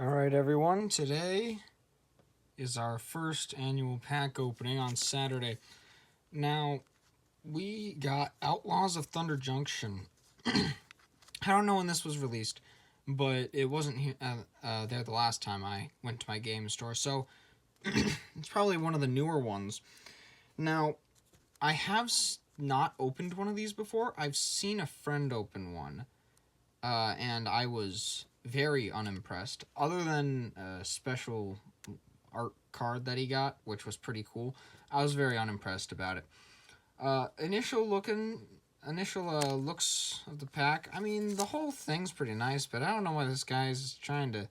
Alright everyone, today is our first annual pack opening on Saturday. Now, we got Outlaws of Thunder Junction. I don't know when this was released, but it wasn't there the last time I went to my game store, so it's probably one of the newer ones. Now, I have not opened one of these before. I've seen a friend open one, and I was very unimpressed. Other than a special art card that he got, which was pretty cool, I was very unimpressed about it. Initial looks of the pack. I mean, the whole thing's pretty nice, but I don't know why this guy's trying to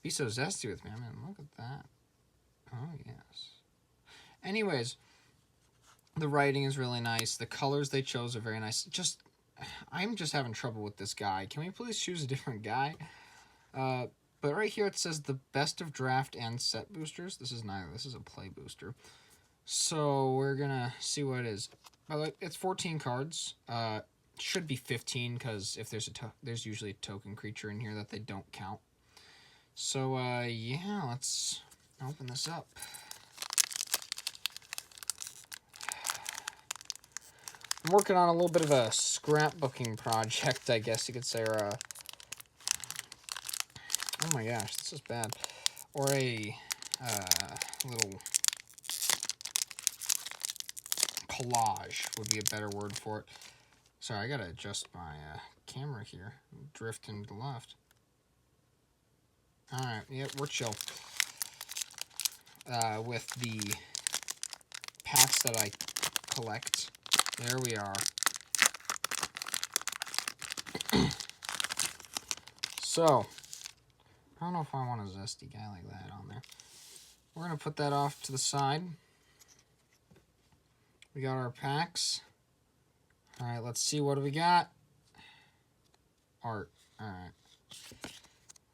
be so zesty with me. I mean, look at that. Oh, yes. Anyways, the writing is really nice. The colors they chose are very nice. I'm just having trouble with this guy. Can we please choose a different guy? But right here it says the best of draft and set boosters. This is neither. This is a play booster. So we're gonna see what it is. By the way, it's 14 cards. Should be 15 because if there's usually a token creature in here that they don't count. So yeah, let's open this up. I'm working on a little bit of a scrapbooking project, I guess you could say, or a... Oh my gosh, this is bad. Or a little collage would be a better word for it. Sorry, I gotta adjust my camera here. Drifting to the left. Alright, yeah, we're chill. With the packs that I collect. There we are. So, I don't know if I want a zesty guy like that on there. We're going to put that off to the side. We got our packs. Alright, let's see what do we got. Art. Alright.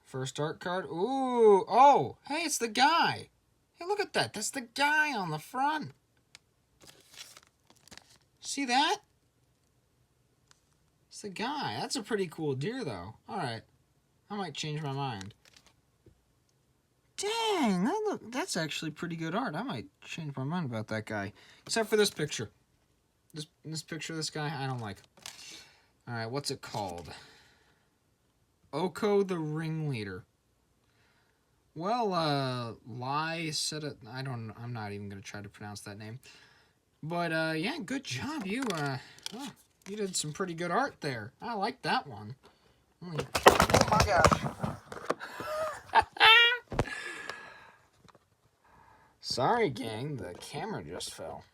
First art card. Ooh! Oh! Hey, it's the guy! Hey, look at that! That's the guy on the front! See that? It's the guy. That's a pretty cool deer, though. Alright. I might change my mind. Dang, that's actually pretty good art. I might change my mind about that guy. Except for this picture. This picture of this guy, I don't like. Alright, what's it called? Oko the Ringleader. Well, Lai said it. I'm not even going to try to pronounce that name. But, yeah, good job. You did some pretty good art there. I like that one. Oh my gosh. Sorry, gang. The camera just fell.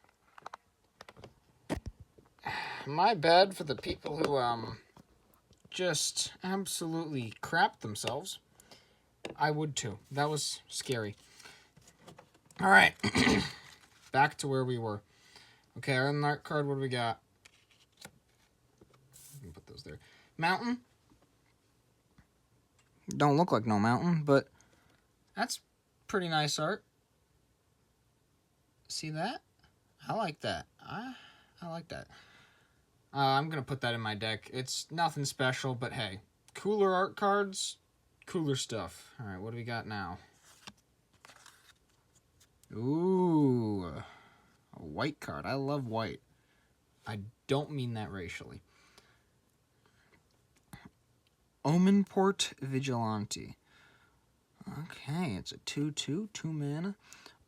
My bad for the people who, just absolutely crapped themselves. I would too. That was scary. Alright. Back to where we were. Okay, on the art card, what do we got? I can put those there. Mountain. Don't look like no mountain, but that's pretty nice art. See that? I like that. I like that. I'm going to put that in my deck. It's nothing special, but hey. Cooler art cards, cooler stuff. Alright, what do we got now? Ooh. A white card. I love white. I don't mean that racially. Omenport Vigilante. Okay, it's a 2/2, 2 mana.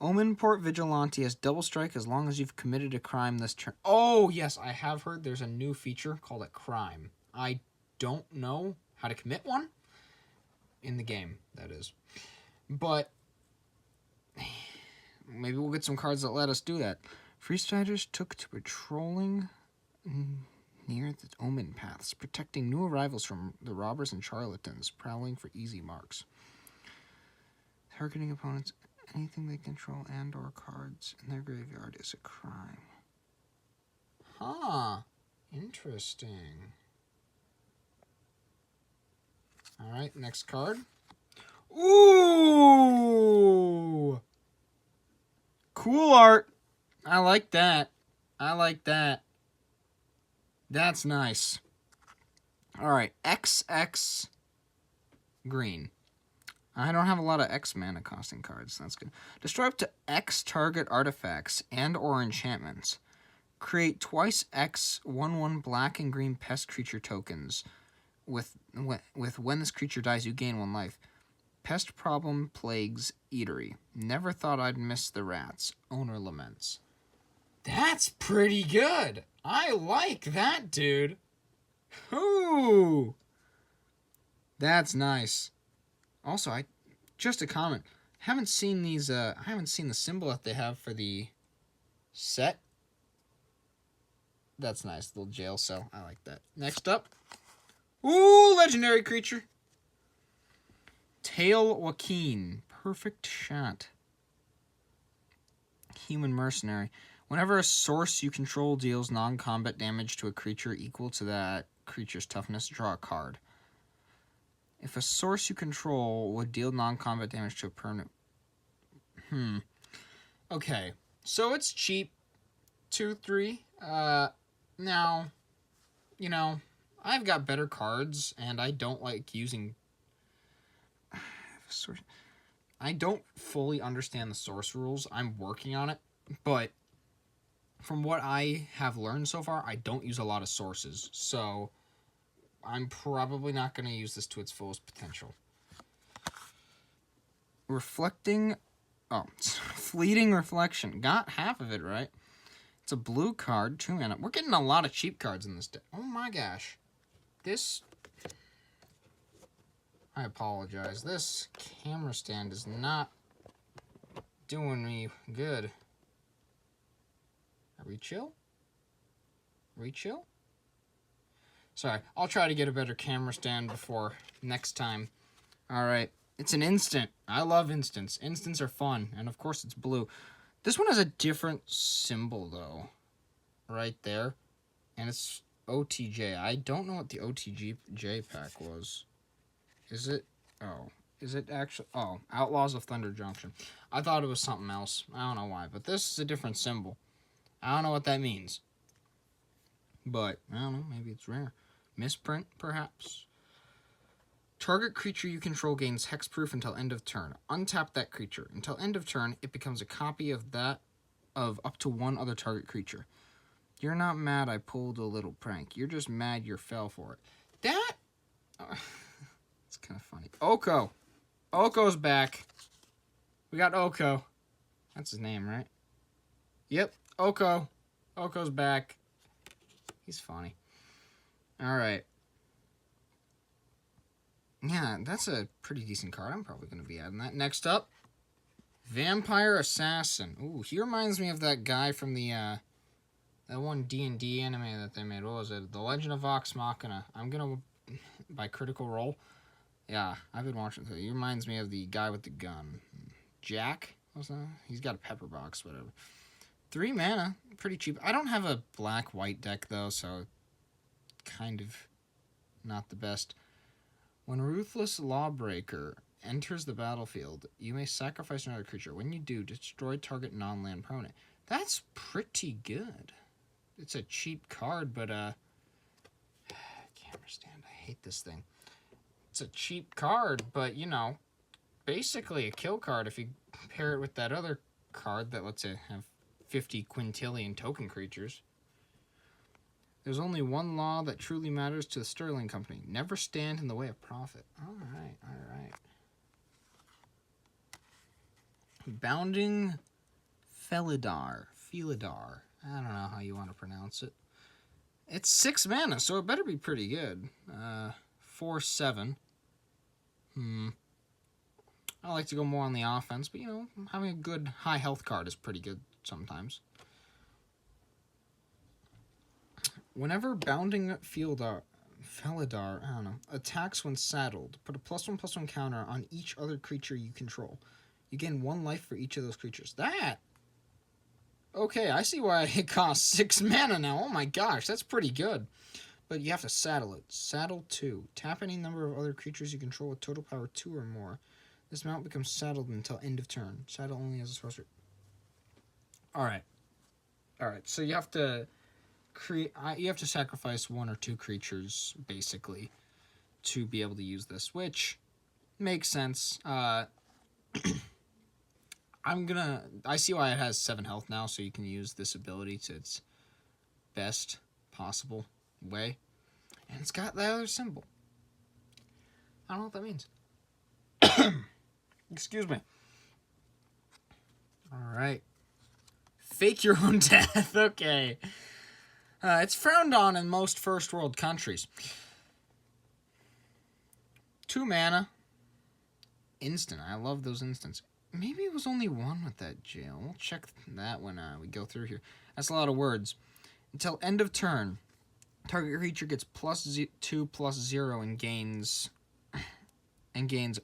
Omenport Vigilante has double strike as long as you've committed a crime this turn. Oh, yes, I have heard there's a new feature called a crime. I don't know how to commit one. In the game, that is. But maybe we'll get some cards that let us do that. Freestriders took to patrolling near the Omen paths, protecting new arrivals from the robbers and charlatans, prowling for easy marks. Targeting opponents, anything they control and or cards in their graveyard is a crime. Huh. Interesting. Alright, next card. Ooh! Cool art. I like that. I like that. That's nice. Alright, XX green. I don't have a lot of X mana costing cards. That's good. Destroy up to X target artifacts and or enchantments. Create twice X 1/1 black and green pest creature tokens. With when this creature dies, you gain 1 life. Pest problem, plagues, eatery. Never thought I'd miss the rats. Owner laments. That's pretty good. I like that, dude. Ooh. That's nice. Also, just a comment. Haven't seen these. I haven't seen the symbol that they have for the set. That's nice, little jail cell. I like that. Next up, ooh, legendary creature. Tail Joaquin, perfect shot. Human mercenary. Whenever a source you control deals non-combat damage to a creature equal to that creature's toughness, draw a card. If a source you control would deal non-combat damage to a permanent... Okay, so it's cheap. 2-3. Now, you know, I've got better cards, and I don't like using... I don't fully understand the source rules. I'm working on it, but from what I have learned so far, I don't use a lot of sources, so I'm probably not going to use this to its fullest potential. Fleeting Reflection. Got half of it right. It's a blue card, 2 mana. We're getting a lot of cheap cards in this deck. Oh my gosh. I apologize. This camera stand is not doing me good. Are we chill? Sorry, I'll try to get a better camera stand before next time. Alright, it's an instant. I love instants. Instants are fun, and of course it's blue. This one has a different symbol, though. Right there. And it's OTJ. I don't know what the OTJ pack was. Is it? Oh. Is it actually? Oh, Outlaws of Thunder Junction. I thought it was something else. I don't know why, but this is a different symbol. I don't know what that means. But, I don't know, maybe it's rare. Misprint, perhaps? Target creature you control gains hexproof until end of turn. Untap that creature. Until end of turn, it becomes a copy of up to 1 other target creature. You're not mad I pulled a little prank. You're just mad you fell for it. That... it's kind of funny. Oko. Oko's back. We got Oko. That's his name, right? Yep, Oko. Oko's back. He's funny. Alright. Yeah, that's a pretty decent card. I'm probably going to be adding that. Next up, Vampire Assassin. Ooh, he reminds me of that guy from the, that one D&D anime that they made. What was it? The Legend of Vox Machina. I'm going to, by Critical Role. Yeah, I've been watching it. He reminds me of the guy with the gun. Jack? What's that? He's got a pepper box, whatever. 3 mana. Pretty cheap. I don't have a black-white deck, though, so kind of not the best. When Ruthless Lawbreaker enters the battlefield, you may sacrifice another creature. When you do, destroy target non-land permanent. That's pretty good. It's a cheap card, but, camera stand. I hate this thing. It's a cheap card, but, you know, basically a kill card if you pair it with that other card that lets it have 50 quintillion token creatures. There's only one law that truly matters to the Sterling Company. Never stand in the way of profit. Alright, alright. Bounding Felidar. I don't know how you want to pronounce it. It's 6 mana, so it better be pretty good. 4/7. I like to go more on the offense, but, you know, having a good high health card is pretty good sometimes. Whenever Bounding Felidar, I don't know, attacks when saddled, put a +1/+1 counter on each other creature you control. You gain 1 life for each of those creatures. Okay, I see why it costs 6 mana now. Oh my gosh, that's pretty good. But you have to saddle it. Saddle 2. Tap any number of other creatures you control with total power 2 or more. This mount becomes saddled until end of turn. Saddle only as a sorcerer. Alright. Alright, so you have to sacrifice 1 or 2 creatures, basically, to be able to use this, which Makes sense. I see why it has 7 health now, so you can use this ability to its best possible way. And it's got that other symbol. I don't know what that means. Excuse me. Alright. Fake your own death. Okay. It's frowned on in most first world countries. 2 mana. Instant. I love those instants. Maybe it was only 1 with that jail. We'll check that when we go through here. That's a lot of words. Until end of turn, target creature gets +2/+0 and gains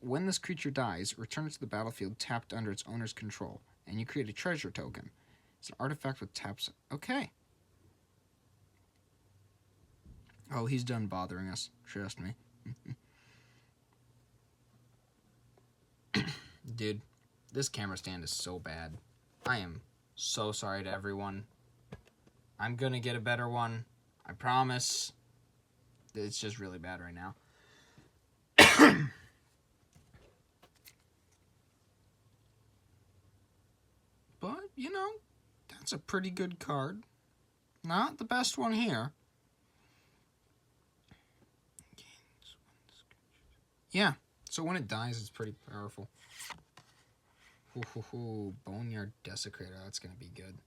when this creature dies, return it to the battlefield tapped under its owner's control, and you create a treasure token. It's an artifact with taps. Okay. Oh, he's done bothering us. Trust me. Dude, this camera stand is so bad. I am so sorry to everyone. I'm gonna get a better one. I promise. It's just really bad right now. But, you know, that's a pretty good card. Not the best one here. Yeah, so when it dies, it's pretty powerful. Boneyard Desecrator, that's going to be good.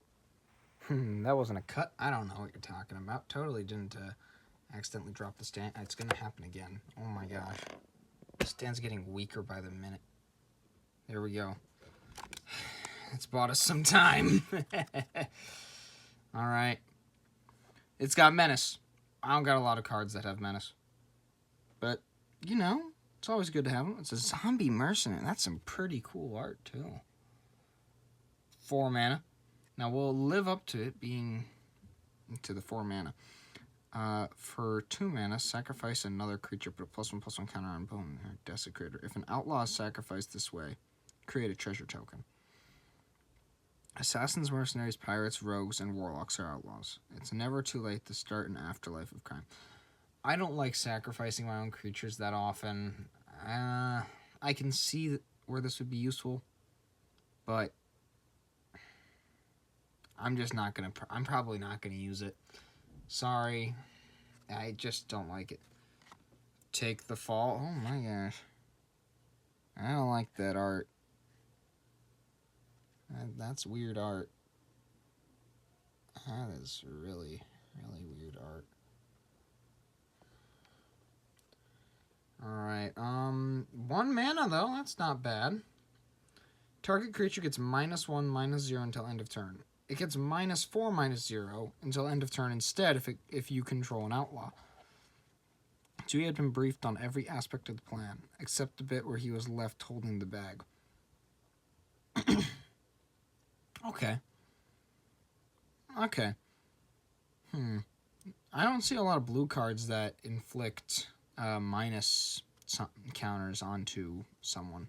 That wasn't a cut. I don't know what you're talking about. Totally didn't accidentally drop the stand. It's going to happen again. Oh my gosh. The stand's getting weaker by the minute. There we go. It's bought us some time. Alright. It's got Menace. I don't got a lot of cards that have Menace. But, you know, it's always good to have them. It's a zombie mercenary. That's some pretty cool art, too. 4 mana. Now, we'll live up to it being to the 4 mana. For 2 mana, sacrifice another creature, put a +1/+1 counter on Boneyard Desecrator. If an outlaw is sacrificed this way, create a treasure token. Assassins, mercenaries, pirates, rogues, and warlocks are outlaws. It's never too late to start an afterlife of crime. I don't like sacrificing my own creatures that often. I can see where this would be useful, but I'm just not gonna. I'm probably not gonna use it. Sorry, I just don't like it. Take the fall. Oh my gosh, I don't like that art. That's weird art. That is really, really weird art. Alright, 1 mana though, that's not bad. Target creature gets -1/-0 until end of turn. It gets -4/-0 until end of turn instead if you control an outlaw. So he had been briefed on every aspect of the plan, except the bit where he was left holding the bag. Okay. Okay. I don't see a lot of blue cards that inflict minus counters onto someone.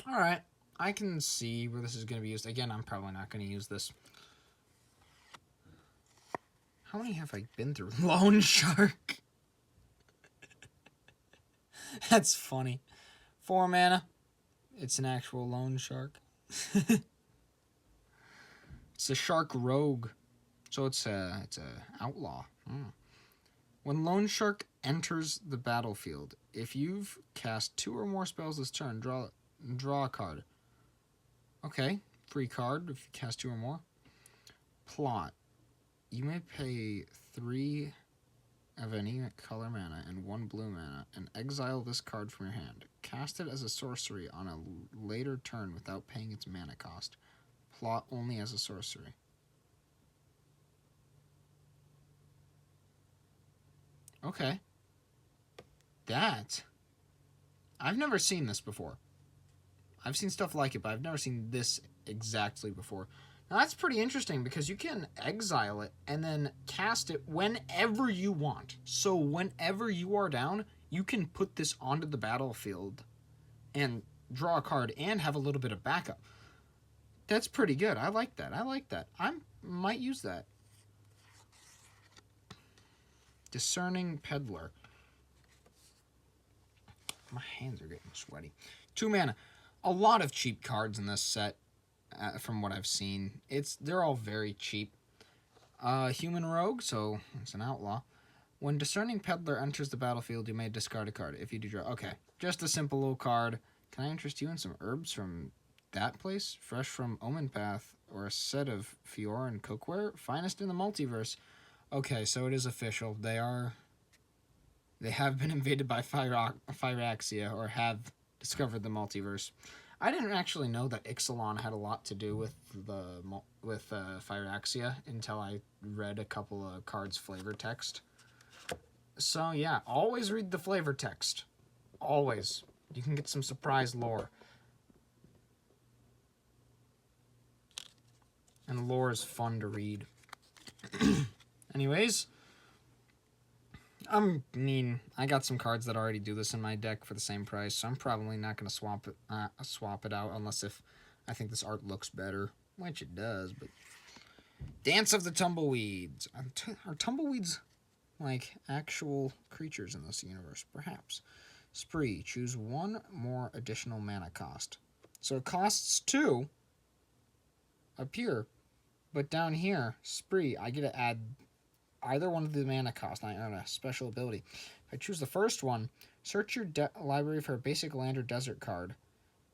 Alright. I can see where this is going to be used. Again, I'm probably not going to use this. How many have I been through? Lone Shark. That's funny. 4 mana. It's an actual Lone Shark. It's a shark rogue, so it's a outlaw. When Lone Shark enters the battlefield, if you've cast 2 or more spells this turn, draw a card. Okay, free card if you cast 2 or more. Plot: you may pay 3 of any color mana and 1 blue mana, and exile this card from your hand. Cast it as a sorcery on a later turn without paying its mana cost. Plot only as a sorcery. Okay. I've never seen this before. I've seen stuff like it, but I've never seen this exactly before. Now that's pretty interesting because you can exile it and then cast it whenever you want. So whenever you are down, you can put this onto the battlefield and draw a card and have a little bit of backup. That's pretty good. I like that. I might use that. Discerning Peddler. My hands are getting sweaty. 2 mana. A lot of cheap cards in this set, from what I've seen. They're all very cheap. Human Rogue, so it's an outlaw. When Discerning Peddler enters the battlefield, you may discard a card. If you do draw... Okay, just a simple little card. Can I interest you in some herbs from that place? Fresh from Omen Path, or a set of Fioran cookware? Finest in the multiverse. Okay, so it is official. They have been invaded by Phyraxia, or have discovered the multiverse. I didn't actually know that Ixalan had a lot to do with Phyraxia until I read a couple of cards' flavor text. So yeah, always read the flavor text. Always. You can get some surprise lore. And lore is fun to read. Anyways, I got some cards that already do this in my deck for the same price, so I'm probably not going to swap it out unless if I think this art looks better, which it does. But Dance of the Tumbleweeds. Are tumbleweeds like actual creatures in this universe? Perhaps. Spree. Choose 1 more additional mana cost. So it costs 2 up here, but down here, Spree, I get to add either one of the mana cost. I own a special ability. If I choose the first one, search your library for a basic land or desert card,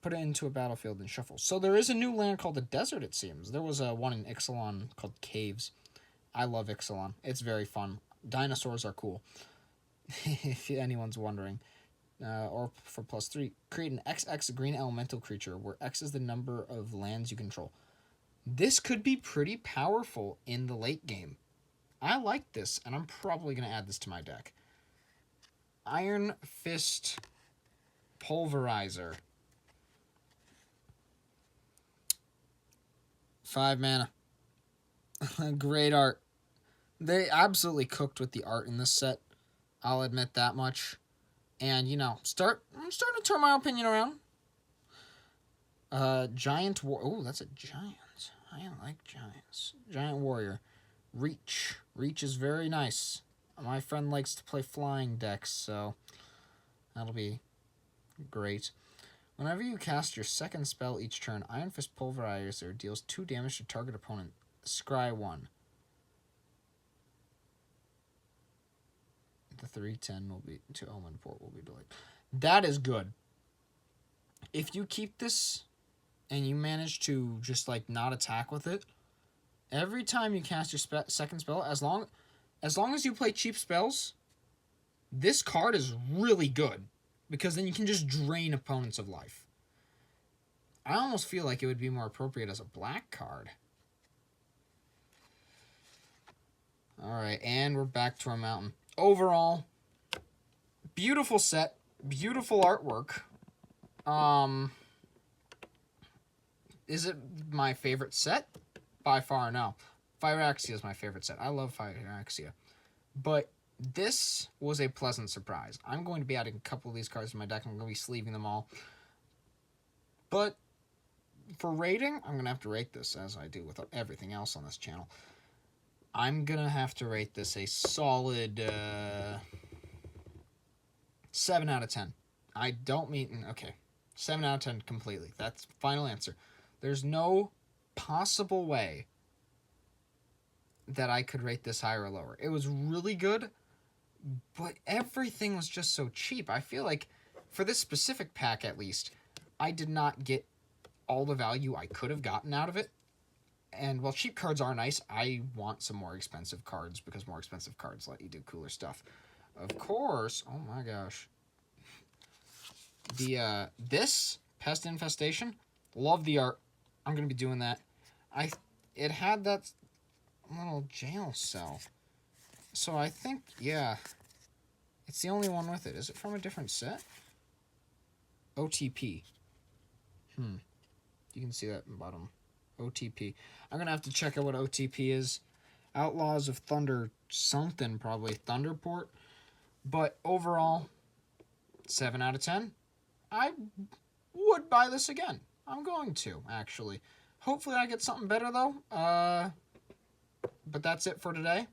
put it into a battlefield, and shuffle. So there is a new land called the Desert, it seems. There was one in Ixalan called Caves. I love Ixalan. It's very fun. Dinosaurs are cool, if anyone's wondering. Or for +3, create an XX green elemental creature, where X is the number of lands you control. This could be pretty powerful in the late game. I like this, and I'm probably going to add this to my deck. Iron Fist Pulverizer. 5 mana. Great art. They absolutely cooked with the art in this set. I'll admit that much. And, I'm starting to turn my opinion around. Giant War... Oh, that's a giant. I like giants. Giant Warrior. Reach. Reach is very nice. My friend likes to play flying decks, so that'll be great. Whenever you cast your second spell each turn, Iron Fist Pulverizer deals 2 damage to target opponent. Scry 1. The 3/10 will be to Omen Port will be delayed. That is good. If you keep this and you manage to just not attack with it, every time you cast your second spell, as long as you play cheap spells, this card is really good, because then you can just drain opponents of life. I almost feel like it would be more appropriate as a black card. Alright, and we're back to our mountain. Overall, beautiful set, beautiful artwork. Is it my favorite set? By far, no. Phyraxia is my favorite set. I love Phyraxia. But this was a pleasant surprise. I'm going to be adding a couple of these cards to my deck. I'm going to be sleeving them all. But for rating, I'm going to have to rate this, as I do with everything else on this channel. I'm going to have to rate this a solid 7 out of 10. I don't mean... Okay, 7 out of 10 completely. That's the final answer. There's no possible way that I could rate this higher or lower. It was really good, but everything was just so cheap. I feel like, for this specific pack at least, I did not get all the value I could have gotten out of it. And while cheap cards are nice, I want some more expensive cards, because more expensive cards let you do cooler stuff. Of course, oh my gosh. This Pest Infestation, love the art. I'm going to be doing that. It had that little jail cell. So I think, yeah, it's the only one with it. Is it from a different set? OTP. You can see that in the bottom. OTP. I'm going to have to check out what OTP is. Outlaws of Thunder something, probably Thunderport. But overall, 7 out of 10. I would buy this again. I'm going to, actually. Hopefully I get something better, though. But that's it for today.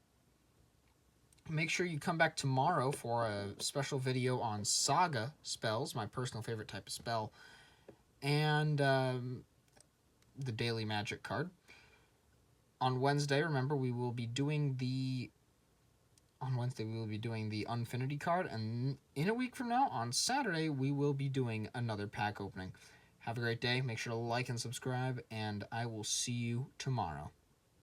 Make sure you come back tomorrow for a special video on Saga spells, my personal favorite type of spell, and the daily magic card. On Wednesday, remember, we will be doing the Unfinity card, and in a week from now, on Saturday, we will be doing another pack opening. Have a great day. Make sure to like and subscribe, and I will see you tomorrow.